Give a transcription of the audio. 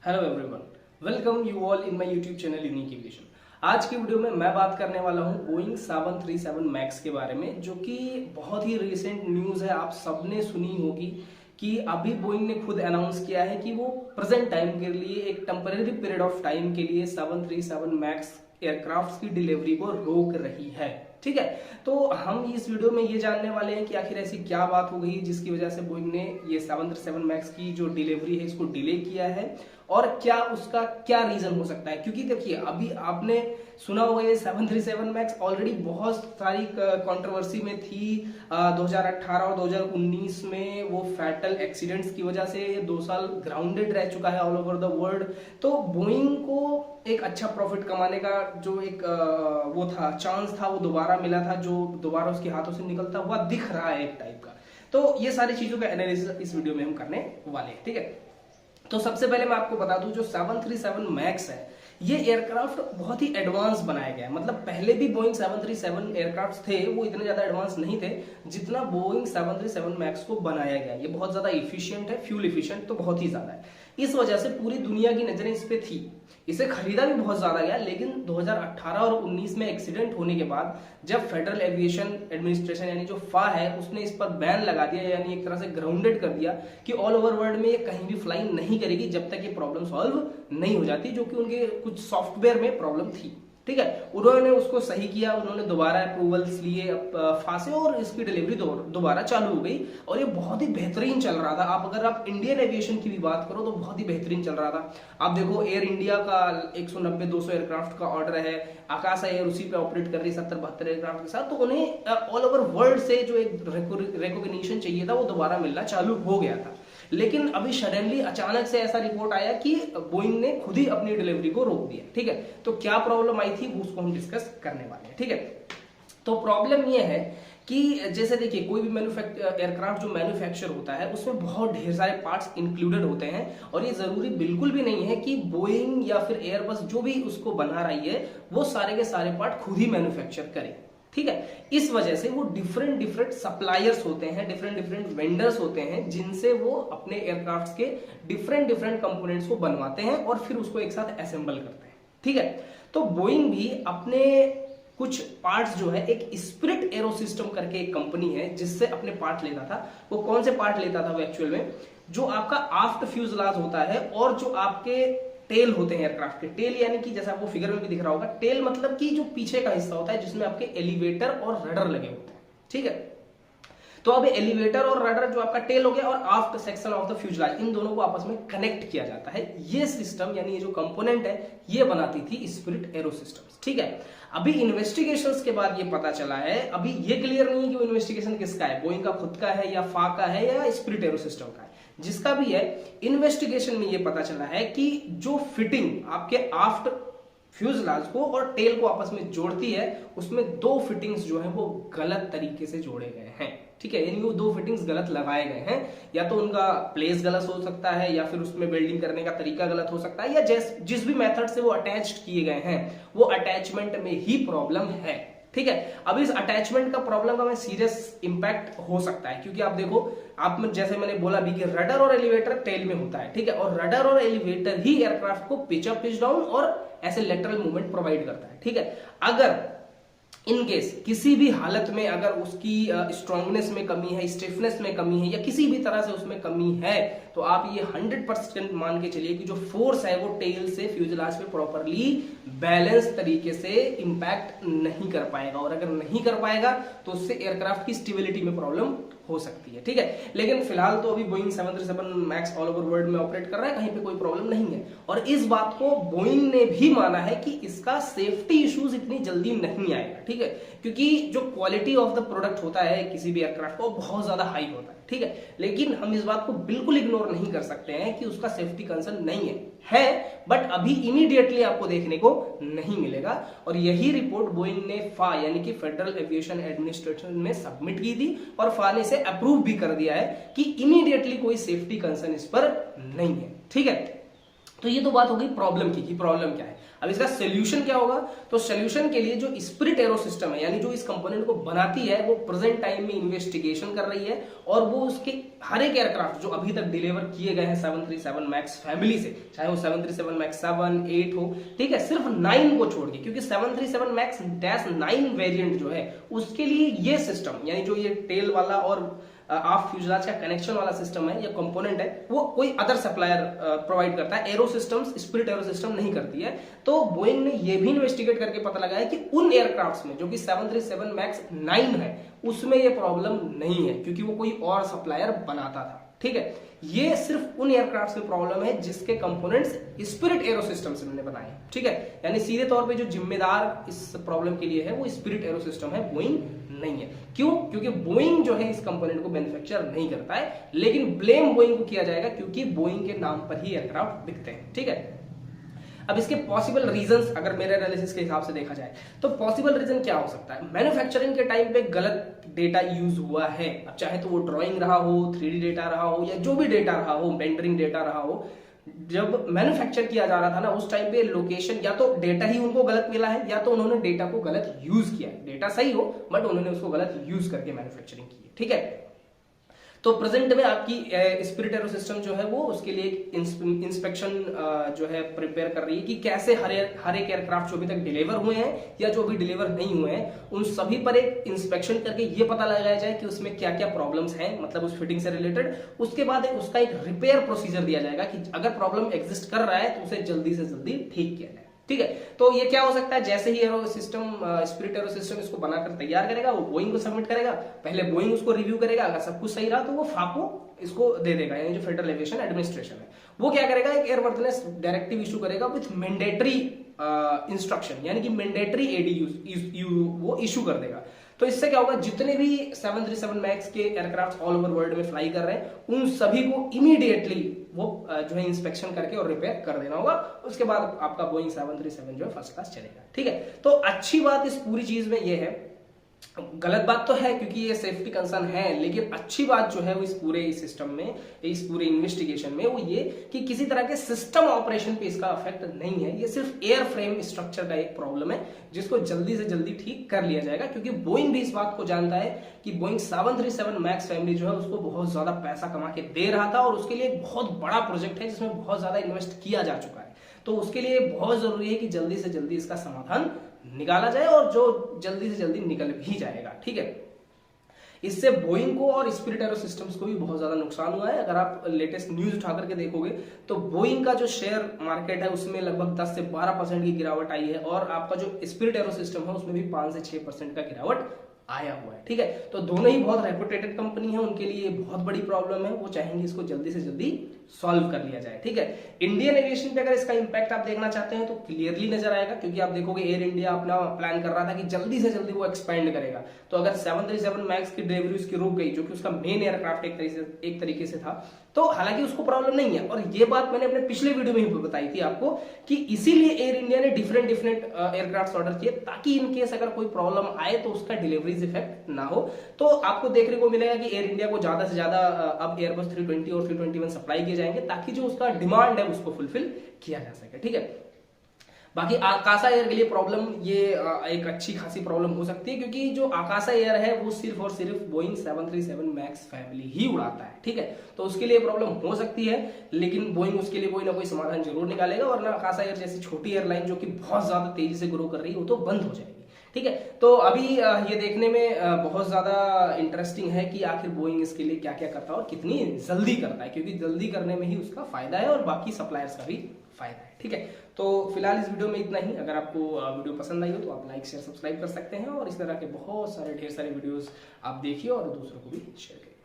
Hello everyone, welcome you all in my YouTube channel unique aviation. आज की video में मैं बात करने वाला हूं बोइंग 737 मैक्स के बारे में, जो कि बहुत ही रिसेंट न्यूज़ है। आप सबने सुनी होगी कि अभी बोइंग ने खुद अनाउंस किया है कि वो प्रेजेंट टाइम के लिए एक टेम्परेरी पीरियड ऑफ टाइम के लिए 737 मैक्स एयरक्राफ्ट की डिलीवरी को रोक रही है। ठीक है, तो हम इस वीडियो में ये जानने वाले हैं कि आखिर ऐसी क्या बात हो गई जिसकी वजह से बोइंग ने ये 737 मैक्स की जो डिलीवरी है इसको डिले किया है, और क्या उसका क्या रीजन हो सकता है। क्योंकि देखिए, अभी आपने सुना होगा ये 737 मैक्स ऑलरेडी बहुत सारी कंट्रोवर्सी में थी। 2018 और 2019 में वो फैटल एक्सीडेंट्स की वजह से 2 साल ग्राउंडेड रह चुका है ऑल ओवर द वर्ल्ड। तो बोइंग को एक अच्छा प्रॉफिट कमाने का जो एक वो था चांस था, वो दोबारा मिला था, जो दोबारा उसके हाथों से निकलता हुआ दिख रहा है एक टाइप का। तो ये सारी चीजों का एनालिसिस इस वीडियो में हम करने वाले हैं। ठीक है, तो सबसे पहले मैं आपको बता दूं, जो 737 मैक्स है ये एयरक्राफ्ट बहुत ही एडवांस बनाया गया है। मतलब पहले भी बोइंग 737 एयरक्राफ्ट थे, वो इतने ज्यादा एडवांस नहीं थे जितना बोइंग 737 मैक्स को बनाया गया। ये बहुत ज्यादा इफिशियंट है, फ्यूल इफिशियंट तो बहुत ही ज्यादा है। इस वजह से पूरी दुनिया की नजरें इस पे थी। इसे खरीदा भी बहुत ज्यादा गया, लेकिन 2018 और 19 में एक्सीडेंट होने के बाद जब फेडरल एविएशन एडमिनिस्ट्रेशन यानी जो फा है उसने इस पर बैन लगा दिया, यानी एक तरह से ग्राउंडेड कर दिया कि ऑल ओवर वर्ल्ड में ये कहीं भी फ्लाई नहीं करेगी जब तक ये प्रॉब्लम सॉल्व नहीं हो जाती, जो कि उनके कुछ सॉफ्टवेयर में प्रॉब्लम थी। ठीक है, उन्होंने उसको सही किया, उन्होंने दोबारा अप्रूवल्स लिए फांसे और इसकी डिलीवरी दोबारा चालू हो गई, और ये बहुत ही बेहतरीन चल रहा था। आप अगर आप इंडियन एविएशन की भी बात करो तो बहुत ही बेहतरीन चल रहा था। आप देखो, एयर इंडिया का 190-200 एयरक्राफ्ट का ऑर्डर है, आकाश एयर उसी पे ऑपरेट कर रही है 70-72 एयरक्राफ्ट के साथ। तो उन्हें ऑल ओवर वर्ल्ड से जो एक रिकॉग्निशन चाहिए था वो दोबारा मिलना चालू हो गया था। लेकिन अभी सडनली अचानक से ऐसा रिपोर्ट आया कि बोइंग ने खुद ही अपनी डिलीवरी को रोक दिया। ठीक है, तो क्या प्रॉब्लम आई थी उसको हम डिस्कस करने वाले हैं। ठीक है, तो प्रॉब्लम यह है कि जैसे देखिए, कोई भी एयरक्राफ्ट जो मैन्युफैक्चर होता है उसमें बहुत ढेर सारे पार्ट्स इंक्लूडेड होते हैं, और ये जरूरी बिल्कुल भी नहीं है कि बोइंग या फिर एयरबस जो भी उसको बना रही है वो सारे के सारे पार्ट खुद ही मैन्युफैक्चर करे। ठीक है, इस वजह से वो डिफरेंट सप्लायर्स होते हैं, डिफरेंट वेंडर्स होते हैं, जिनसे वो अपने एयरक्राफ्ट के डिफरेंट कंपोनेंट्स को बनवाते हैं और फिर उसको एक साथ असेंबल करते हैं। ठीक है, तो बोइंग भी अपने कुछ पार्ट्स जो है, एक स्पिरिट एरो सिस्टम करके एक कंपनी है जिससे अपने पार्ट लेता था। वो कौन से पार्ट लेता था वो एक्चुअल में, जो आपका आफ्ट फ्यूजलाज होता है और जो आपके टेल होते हैं एयरक्राफ्ट के। टेल यानी कि जैसा आपको फिगर में भी दिख रहा होगा, टेल मतलब कि जो पीछे का हिस्सा होता है जिसमें आपके एलिवेटर और रडर लगे होते हैं। ठीक है, तो अब एलिवेटर और रडर जो आपका टेल हो गया और आफ्ट सेक्शन ऑफ द फ्यूजलाज, इन दोनों को आपस में कनेक्ट किया जाता है। ये सिस्टम यानी ये जो कंपोनेंट है ये बनाती थी स्पिरिट एरो सिस्टम्स। ठीक है, अभी इन्वेस्टिगेशंस के बाद ये पता चला है, अभी ये क्लियर नहीं है कि वो इन्वेस्टिगेशन किसका है, बोइंग का खुद का है या फा का है या स्पिरिट एरो सिस्टम का है। जिसका भी है, इन्वेस्टिगेशन में ये पता चला है कि जो फिटिंग आपके आफ्ट फ्यूजलाज को और टेल को आपस में जोड़ती है, उसमें 2 फिटिंग्स जो है वो गलत तरीके से जोड़े गए हैं। ठीक है, यानी वो 2 फिटिंग्स गलत लगाए गए हैं। या तो उनका प्लेस गलत हो सकता है, या फिर उसमें वेल्डिंग करने का तरीका गलत हो सकता है, या जिस भी मेथड से वो अटैच किए गए हैं वो अटैचमेंट में ही प्रॉब्लम है। ठीक है, अब इस अटैचमेंट का प्रॉब्लम का में सीरियस इंपैक्ट हो सकता है, क्योंकि आप देखो, आप जैसे मैंने बोला भी कि रडर और एलिवेटर टेल में होता है। ठीक है, और रडर और एलिवेटर ही एयरक्राफ्ट को पिच अप पिच डाउन और ऐसे लेटरल मूवमेंट प्रोवाइड करता है। ठीक है, अगर इन केस किसी भी हालत में अगर उसकी स्ट्रांगनेस में कमी है, स्टिफनेस में कमी है, या किसी भी तरह से उसमें कमी है, तो आप ये 100% मान के चलिए कि जो फोर्स है वो टेल से फ्यूजलाज पे प्रॉपरली बैलेंस तरीके से इंपैक्ट नहीं कर पाएगा, और अगर नहीं कर पाएगा तो उससे एयरक्राफ्ट की स्टेबिलिटी में प्रॉब्लम हो सकती है। ठीक है, लेकिन फिलहाल तो अभी Boeing 737 max all over world में ऑपरेट कर रहा है, कहीं पे कोई प्रॉब्लम नहीं है। और इस बात को बोइंग ने भी माना है कि इसका सेफ्टी इश्यूज इतनी जल्दी नहीं आएगा। ठीक है, क्योंकि जो क्वालिटी ऑफ द प्रोडक्ट होता है किसी भी एयरक्राफ्ट का वो बहुत ज्यादा हाई होता है। ठीक है, लेकिन हम इस बात को बिल्कुल इग्नोर नहीं कर सकते हैं कि उसका सेफ्टी कंसर्न नहीं है, बट अभी इमीडिएटली आपको देखने को नहीं मिलेगा। और यही रिपोर्ट बोइंग ने फा यानी कि फेडरल एविएशन एडमिनिस्ट्रेशन में सबमिट की थी, और फा ने इसे अप्रूव भी कर दिया है कि इमीडिएटली कोई सेफ्टी कंसर्न इस पर नहीं है। ठीक है, तो ये तो बात हो गई प्रॉब्लम की कि प्रॉब्लम क्या है। अब इसका सोल्यूशन क्या होगा, तो सोल्यूशन के लिए जो स्पिरिट एरो सिस्टम है यानी जो इस कंपोनेंट को बनाती है वो प्रेजेंट टाइम में इन्वेस्टिगेशन कर रही है, और वो उसके हर एक एयरक्राफ्ट जो अभी तक डिलीवर किए गए हैं 737 मैक्स फैमिली से, चाहे वो 737 मैक्स 7, 8 हो, ठीक है, सिर्फ 9 को छोड़ के, क्योंकि 737 मैक्स डैश 9 वेरिएंट जो है उसके लिए ये सिस्टम, यानी जो ये टेल वाला और ऑफ फ्यूजलाज का कनेक्शन वाला सिस्टम है या कंपोनेंट है, वो कोई अदर सप्लायर प्रोवाइड करता है। Arrow systems, spirit aero system नहीं करती है। तो बोइंग ने ये भी इन्वेस्टिगेट करके पता लगाया कि उन एयरक्राफ्ट्स में जो कि 737 मैक्स 9 है उसमें ये प्रॉब्लम नहीं है, क्योंकि वो कोई और सप्लायर बनाता था। ठीक है, ये सिर्फ उन एयरक्राफ्ट में प्रॉब्लम है जिसके कंपोनेंट्स स्पिरिट एरो सिस्टम से उन्होंने बनाए। ठीक है, यानी सीधे तौर पे जो जिम्मेदार इस प्रॉब्लम के लिए है वो स्पिरिट एरो सिस्टम है, बोइंग नहीं है। क्यों? क्योंकि बोइंग जो है इस कंपोनेंट को मैन्युफैक्चर नहीं करता है, लेकिन ब्लेम बोइंग को किया जाएगा क्योंकि बोइंग के नाम पर ही एयरक्राफ्ट बिकते हैं। ठीक है, अब इसके पॉसिबल रीजंस अगर मेरे एनालिसिस के हिसाब से देखा जाए तो पॉसिबल रीजन क्या हो सकता है? मैन्युफैक्चरिंग के टाइम पे गलत डेटा यूज हुआ है। अब चाहे तो वो ड्राइंग रहा हो, 3D डेटा रहा हो, या जो भी डेटा रहा हो, बेंडरिंग डेटा रहा हो, जब मैन्युफैक्चर किया जा रहा था ना उस टाइम पे लोकेशन, या तो डेटा ही उनको गलत मिला है या तो उन्होंने डेटा को गलत यूज किया है। डेटा सही हो बट उन्होंने उसको गलत यूज करके मैन्युफैक्चरिंग की है। ठीक है, तो प्रेजेंट में आपकी स्पिरिट एरो सिस्टम जो है वो उसके लिए इंस्पेक्शन जो है प्रिपेयर कर रही है कि कैसे हर एक एयरक्राफ्ट जो अभी तक डिलीवर हुए हैं या जो अभी डिलीवर नहीं हुए हैं उन सभी पर एक इंस्पेक्शन करके ये पता लगाया जाए कि उसमें क्या क्या प्रॉब्लम्स हैं, मतलब उस फिटिंग से रिलेटेड। उसके बाद उसका एक रिपेयर प्रोसीजर दिया जाएगा कि अगर प्रॉब्लम एग्जिस्ट कर रहा है तो उसे जल्दी से जल्दी ठीक किया जाए। ठीक है, तो ये क्या हो सकता है, जैसे ही aero system spirit aero system इसको बनाकर तैयार करेगा वो बोइंग को सबमिट करेगा, पहले बोइंग उसको रिव्यू करेगा, अगर सब कुछ सही रहा तो वो फाको इसको दे देगा, यानी जो फेडरल एविएशन एडमिनिस्ट्रेशन है वो क्या करेगा, एक एयरवर्थिनेस डायरेक्टिव इशू करेगा विथ मैंडेटरी इंस्ट्रक्शन, यानी कि मैंडेटरी एडी वो इशू कर देगा। तो इससे क्या होगा, जितने भी 737 मैक्स के एयरक्राफ्ट ऑल ओवर वर्ल्ड में फ्लाई कर रहे हैं उन सभी को इमीडिएटली वो जो है इंस्पेक्शन करके और रिपेयर कर देना होगा। उसके बाद आपका बोइंग 737 जो है फर्स्ट क्लास चलेगा। ठीक है, तो अच्छी बात इस पूरी चीज में ये है, गलत बात तो है क्योंकि ये सेफ्टी कंसर्न है, लेकिन अच्छी बात जो है वो इस पूरे सिस्टम में, इस पूरे इन्वेस्टिगेशन में वो ये कि किसी तरह के सिस्टम ऑपरेशन पे इसका इफेक्ट नहीं है। ये सिर्फ एयर फ्रेम स्ट्रक्चर का एक प्रॉब्लम है जिसको जल्दी से जल्दी ठीक कर लिया जाएगा, क्योंकि बोइंग भी इस बात को जानता है कि बोइंग 737 मैक्स फैमिली जो है उसको बहुत ज्यादा पैसा कमा के दे रहा था और उसके लिए एक बहुत बड़ा प्रोजेक्ट है जिसमें बहुत ज्यादा इन्वेस्ट किया जा चुका है। तो उसके लिए बहुत जरूरी है कि जल्दी से जल्दी इसका समाधान निकाला जाए और जो जल्दी से जल्दी निकल भी जाएगा। ठीक है, इससे बोइंग को और स्पिरिट एरो सिस्टम्स को भी बहुत ज्यादा नुकसान हुआ है। अगर आप लेटेस्ट न्यूज उठा करके देखोगे तो बोइंग का जो शेयर मार्केट है उसमें लगभग 10 से 12% की गिरावट आई है और आपका जो स्पिरिट एरो सिस्टम है उसमें भी 5 से 6% का गिरावट आया हुआ है। ठीक है, तो दोनों ही बहुत रेपुटेटेड कंपनी है, उनके लिए बहुत बड़ी प्रॉब्लम है, वो चाहेंगे इसको जल्दी से जल्दी सॉल्व कर लिया जाए। ठीक है, इंडियन एविएशन पे अगर इसका इंपैक्ट आप देखना चाहते हैं तो क्लियरली नजर आएगा, क्योंकि आप देखोगे एयर इंडिया अपना प्लान कर रहा था कि जल्दी से जल्दी वो एक्सपेंड करेगा। तो अगर 737 मैक्स की डिलीवरी उसकी रुक गई, जो कि उसका मेन एयरक्राफ्ट एक तरीके से था, तो हालांकि उसको प्रॉब्लम नहीं है। और ये बात मैंने अपने पिछले वीडियो में ही बताई थी आपको कि इसीलिए एयर इंडिया ने डिफरेंट एयरक्राफ्ट ऑर्डर किए ताकि इन केस अगर कोई प्रॉब्लम आए तो उसका डिलीवरीज इफेक्ट ना हो। तो आपको देखने को मिलेगा कि एयर इंडिया को ज्यादा से ज्यादा अब एयरबस 320 और 321 सप्लाई किए जाएंगे ताकि जो उसका डिमांड है उसको फुलफिल किया जा सके। ठीक है, बाकी आकाशा एयर के लिए प्रॉब्लम ये एक अच्छी खासी प्रॉब्लम हो सकती है, क्योंकि जो आकाशा एयर है वो सिर्फ और सिर्फ बोइंग 737 मैक्स फैमिली ही उड़ाता है। ठीक है, तो उसके लिए प्रॉब्लम हो सकती है, लेकिन बोइंग उसके लिए कोई ना कोई समाधान जरूर निकालेगा, वरना आकाशा एयर जैसी छोटी एयरलाइन जो कि बहुत ज्यादा तेजी से ग्रो कर रही है वो तो बंद हो जाएगी। ठीक है, तो अभी ये देखने में बहुत ज्यादा इंटरेस्टिंग है कि आखिर बोइंग इसके लिए क्या क्या करता है और कितनी जल्दी करता है, क्योंकि जल्दी करने में ही उसका फायदा है और बाकी सप्लायर्स का भी फायदा है। ठीक है, तो फिलहाल इस वीडियो में इतना ही। अगर आपको वीडियो पसंद आई हो तो आप लाइक शेयर सब्सक्राइब कर सकते हैं और इस तरह के बहुत सारे ढेर सारे वीडियोस आप देखिए और दूसरों को भी शेयर करिए।